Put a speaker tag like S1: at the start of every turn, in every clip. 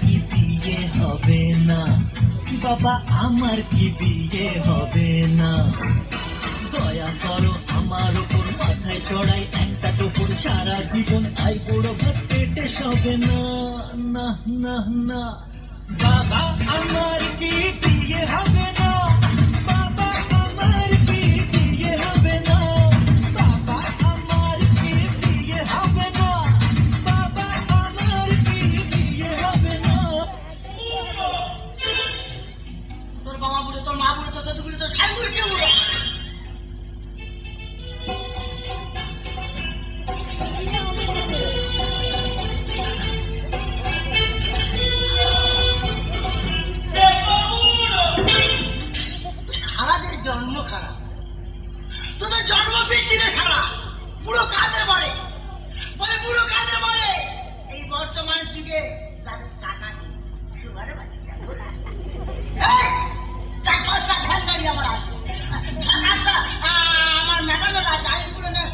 S1: কি বিয়ে হবে না? বাবা আমার কি বিয়ে হবে না? দয়া করো আমার উপর, মাথায় চড়াই একটা টোপর, সারা জীবন আই বড় ভাত পেটে সবে না। না না না, বাবা আমার কি বিয়ে হবে না? বাবা আমার কি বিয়ে হবে না? বাবা আমার কি বিয়ে হবে না? বাবা আমার কি বিয়ে হবে না?
S2: তোর বাবা বলে, তোর মা বলে, তোর দাদু বলে, তোর সাই বলে, কে বলে? খারাপের জন্ম খারাপ, তোদের জন্ম বিচ্ছিন্ন সারা পুরো কাঁধে বলে পুরো কাঁধে বলে। এই বর্তমান যুগে তাদের টাকা নেই, সুগারে বাচ্চা চার পাঁচটা ভ্যান গাড়ি আমার আছে, আমার মেটানোটা টাইম করে নেয়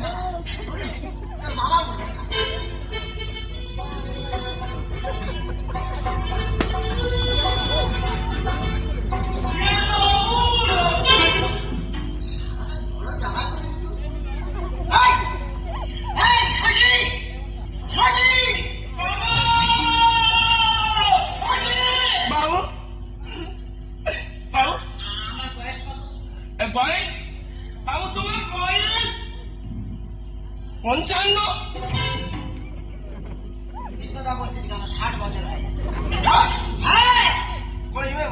S2: তোর বাবা বলে। পঞ্চান্ন 60 বছর হয়ে গেছে। হ্যাঁ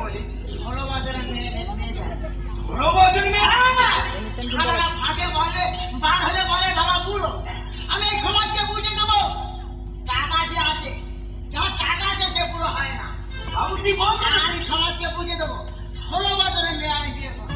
S2: বলিস 16 বছরের মেয়ে, 16 বছর মেয়ে ফাঁকে বলে, বার হলে বলে বাবা বুড়ো। আমি এই সমাজকে বুঝে দেবো, টাকা যে আছে, যার টাকা আছে সে পুরো হয় না। বাবু তুই বলছেন আমি সমাজকে বুঝে দেবো, 16 বছরের মেয়ে আমি বিয়ে করবো।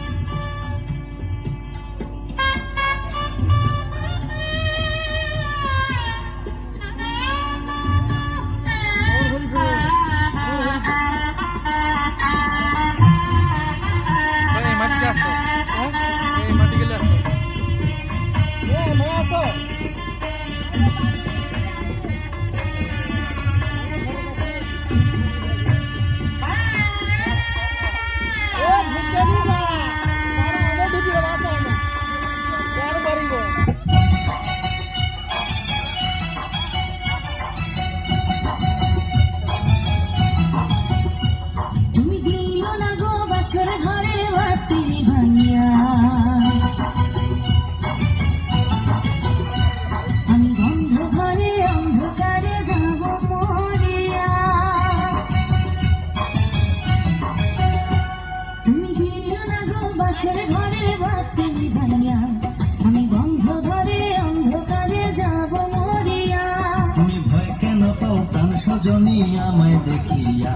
S1: আমায় দেখিয়া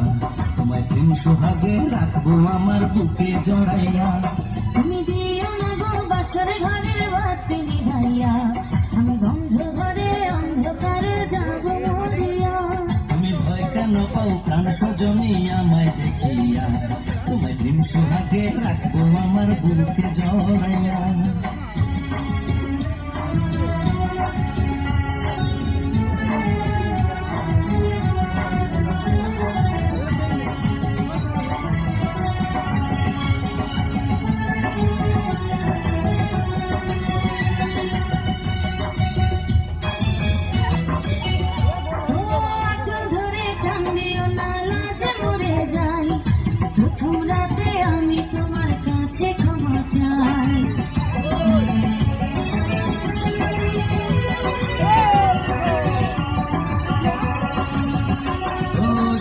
S1: তোমায় প্রেম সোহাগে রাখবো আমার বুকে জড়াইয়া।
S3: তুমি দিও না গো বাসরে ঘরের বাতি নিভাইয়া, আমি বন্ধ ঘরে অন্ধকারে যাব মরিয়া।
S1: তুমি ভয় কেন পাও প্রাণ সজনী আমায় দেখিয়া, তোমায় প্রেম সোহাগে রাখবো আমার বুকে জড়াইয়া।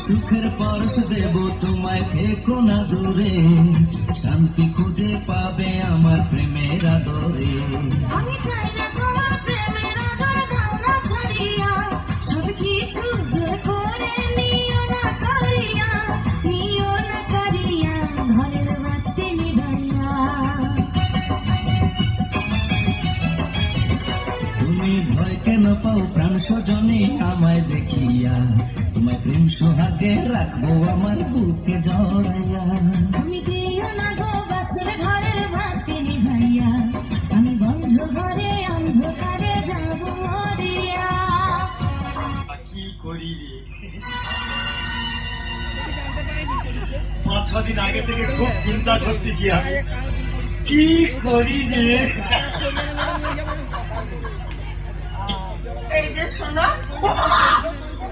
S1: সুখের পরশ দেব তোমায়, থেকো না দূরে, শান্তি খুঁজে পাবে আমার প্রেমের আদরে।
S3: আমি চাই না তোমার প্রেমের আদর, দাও না ছাড়িয়া, সব কিছু জোর করে নিও না করিয়া, নিও না করিয়া ঘরের বাতি নিভাইয়া।
S1: তুমি ভয় কেন পাও প্রাণ সজনী আমায় দেখিয়া, তোমায় প্রেম সোহাগে রাখবো আমার বুকে জড়াইয়া।
S3: তুমি দিও না গো বাসরে ঘরের বাতি নিভাইয়া, আমি বন্ধ ঘরে অন্ধকারে যাব মরিয়া।
S2: কি করি রে
S1: 6 দিন আগে থেকে খুব চিন্তা করতেছি আমি কি করি রে।
S2: এই যে শোনো,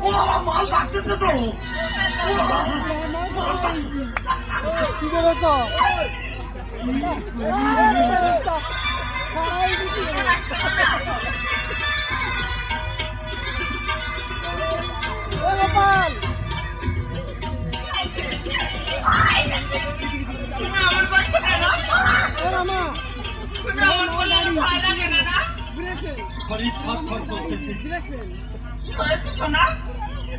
S2: ও বাবা, মাল লাগতেছে তো।
S4: কি করে তো গোপাল
S2: তুমি আমার করছো কেন?
S4: রামা
S2: তুমি আমার করলে ভয় লাগে না না?
S1: শরীর থরথর করতেছে।
S2: কি হয়েছে শোনা?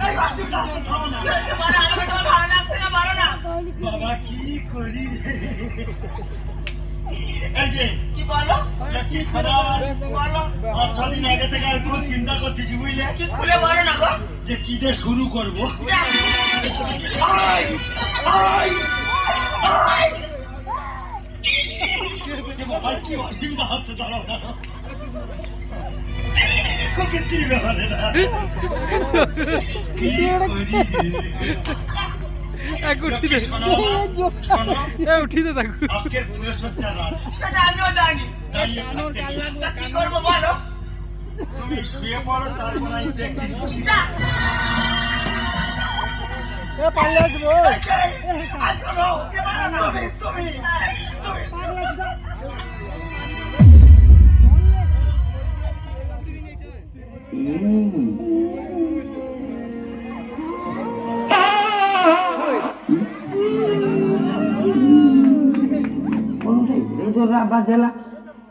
S2: এই বাচ্চাটা থামো না। কি হয়েছে বলো, আমাকে তোমার ভালো লাগছে না, বলো না।
S1: বাবা কি করি রে। এই যে
S2: কি বলো?
S1: কি খাবার
S2: বলো।
S1: 6 দিন আগে থেকে আমি খুব চিন্তা করতেছি বুঝলে,
S2: কি খুলে বলো না গো।
S1: যে কি দিয়ে শুরু করবো। বাবা কি অসুবিধা হচ্ছে দাঁড়াও দাঁড়াও। খুব কি ব্যাপার এটা? কি করি রে।
S5: উঠিতে উঠিতে থাকু
S1: আজকের বৃহস্পতিবার রাত।
S2: সেটা আমিও জানি।
S1: দাঁড়িয়ে
S2: তা কি করবো বলো?
S1: তুমি শুয়ে পড়ো, তারপর আমি দেখছি।
S4: এ পারলে আসবো
S2: আর শোনো, কে বলো না? তুমি।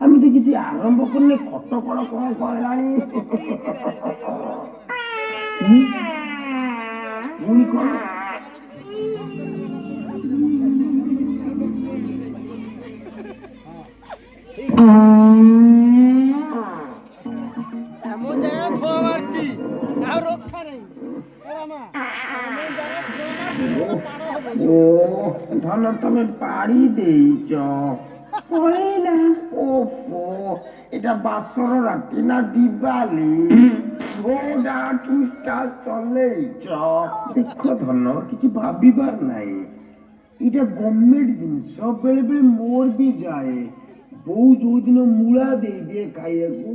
S6: আমি তো কিছু আরম্ভ করলে কত বড় কম করলাম।
S4: এমন জায়গায় ধোয়া মারছি আর রক্ষা নেই রামা এমন জায়গায় ধোয়া মারছি
S6: ও ধন তুমি পাড়ি ଦେଇଛ ওফো এটা বাসর রাতি না দিবালি গোটা টুইটা চলেইছ। ଦେଖ ଧନ କିଛି ଭାବିବାର ନାହିଁ, ଏଇଟା ଗଭର୍ଣ୍ଣମେଣ୍ଟ ଜିନିଷ ବେଳେ ବେଳେ ମୋର ବି ଯାଏ। ବୋଉ ଯୋଉଦିନ ମୂଳା ଦେଇଦିଏ ଖାଇବାକୁ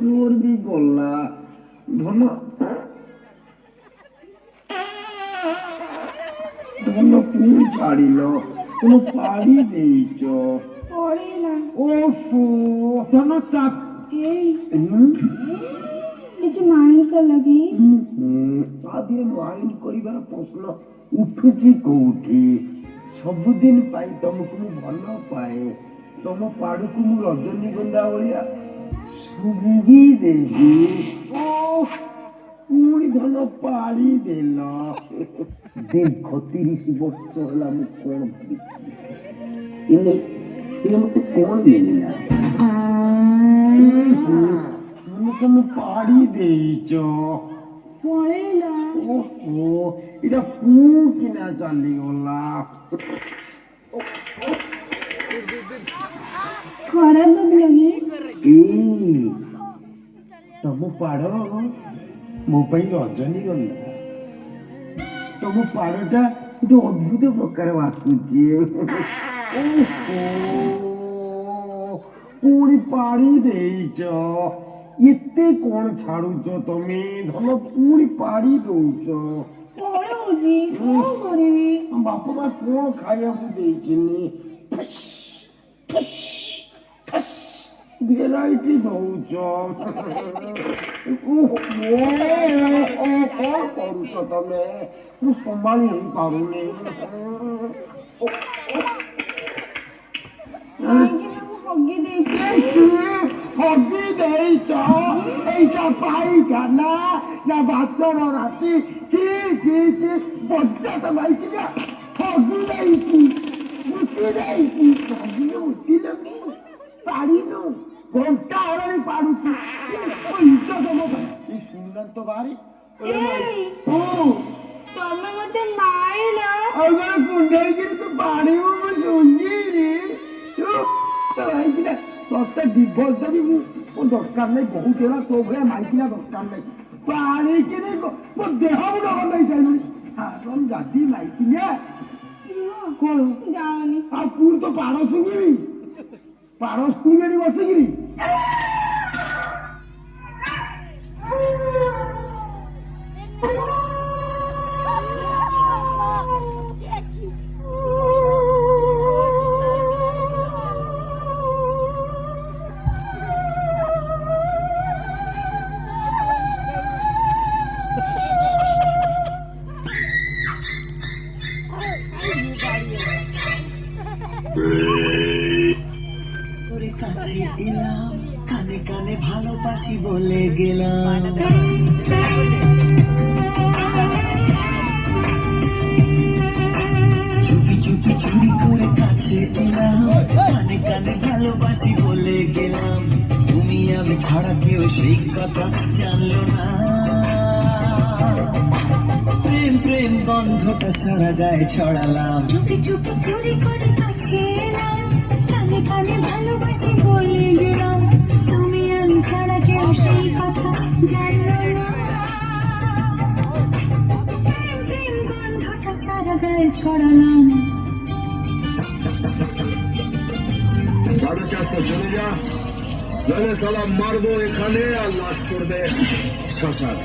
S6: ମୋର ବି ଗଲା। ଧନ ধন পুଣି ଛାଡ଼ିଲ, ତୁମେ ପାଡ଼ି ଦେଇଛ। ଓଫୋ ଧନ ଚାପ
S3: କିଛି ମାଇଣ୍ଡ କଲ କି?
S6: ତା ଦେହରେ ମାଇଣ୍ଡ କରିବାର ପ୍ରଶ୍ନ ଉଠୁଛି କୋଉଠି? ସବୁଦିନ ପାଇଁ ତମକୁ ମୁଁ ଭଲ ପାଏ, ତମ ପାଡକୁ ମୁଁ ରଜନୀଗନ୍ଧା ଭଳିଆ ଶୁଙ୍ଗି ଦେବି। ପୁଣି ଧନ ପାଳି ଦେଲ। ଦୀର୍ଘ 30 ବର୍ଷ ହେଲା ମୁଁ କଣ ଭାବିଥିଲି, ମତେ କଣ ମିଳିଲା? ତମେ ପାଡ଼ି ଦେଇଛ। ଓହୋ ଏଇଟା କିନା ଚାଲିଗଲା।
S3: ଖରାପ ଭାବିଲ କି?
S6: ଏଇ ତମ ପାଡ଼ ମୋ ପାଇଁ ରଜନୀଗନ୍ଧା। ତମ ପାଡ଼ଟା ଗୋଟେ ଅଦ୍ଭୁତ ପ୍ରକାର ବାସୁଛି। ପୁଣି ପାଡ଼ି ଦେଇଛ। ଏତେ କଣ ଛାଡୁଛ ତମେ? ଧନ ପୁଣି ପାଡ଼ି ଦଉଛ।
S3: କଣ ହଉଛି? କଣ କରିବି?
S6: ବାପା ମା କଣ ଖାଇବାକୁ ଦେଇଛନ୍ତି? ଭେରାଇଟି ଦଉଛ। କଣ କରୁଛ ତମେ? ମୁଁ ସମ୍ଭାଳି ହେଇପାରୁନି।
S3: ହଗି ଦେଇଛି।
S6: ହଗି ଦେଇଛ? এইটা ପାଇଖାନା ନା ବାସର ରାତି? ବଜାତ ଭାଇକିନା ହଗି ଦେଇଛି, ମୁତି ଦେଇଛି। ହଗିଲେ ମୁତିଲନି, ପାଡ଼ିନୁ ଘଣ୍ଟା ହେଲାଣି ପାଡୁଛି। ଇଜ୍ଜତ ମୋ ପାଇଁ ଶୁଣିଲାନି ତ ବାହାରି
S3: ତମେ ମତେ ମାଇଲ।
S6: ଆଉ କଣ କୁଣ୍ଡେଇକିରି ତୁ ପାଣିବୁ? ମୁଁ ଶୁଣିଲି ଭାଇକିନା ତତେ ଡିଭୋର୍ସ ଦେବି। ମୁଁ ଦରକାର ନାହିଁ, ବହୁତ ହେଲା ତୋ ଭଳିଆ ମାଇକିନା ଦରକାର ନାହିଁ। ପାଣିକିରି ମୋ ଦେହ ମୁଣ୍ଡ ଗନ୍ଧ ହେଇସାରିଲାଣି। ଆରମ ଜାତି ମାଇକି ନେ କଣ
S3: ଯାଉନି
S6: ଆଉ ପୁଣି ତ ପାଡ଼ ଶୁଙ୍ଗିବି ବସିକିରି
S1: তোরে কাছে এলাম কানে কানে ভালোবাসি বলে গেলাম চুপি চুপি চুরি করে কাছে এলাম কানে কানে ভালোবাসি বলে গেলাম তুমি আমি ছাড়া কেউ সেই কথা জানলো না প্রেম প্রেম গন্ধটা সারা গায়ে ছড়ালাম
S3: চুপি চুপি চুরি করে কাছে এলাম কানে কানে ভালোবাসি বলে গেলাম তুমি আমি ছাড়া কেউ সেই কথা জানলো না প্রেম প্রেম গন্ধটা সারা গায়ে ছড়ালাম
S6: সাড়ে চারটা চলে যা নাহলে সালা মারবো এখানে আর লাশ করবে শ্মশান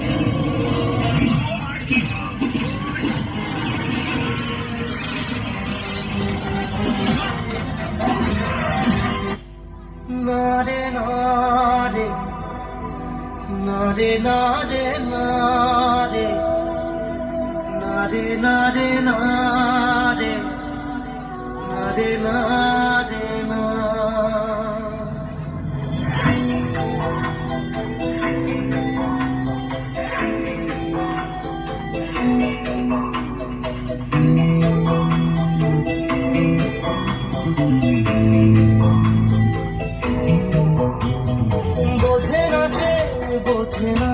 S1: নারে নারে নারে নারে নারে নারে নারে নারে নারে নারে না বোঝে না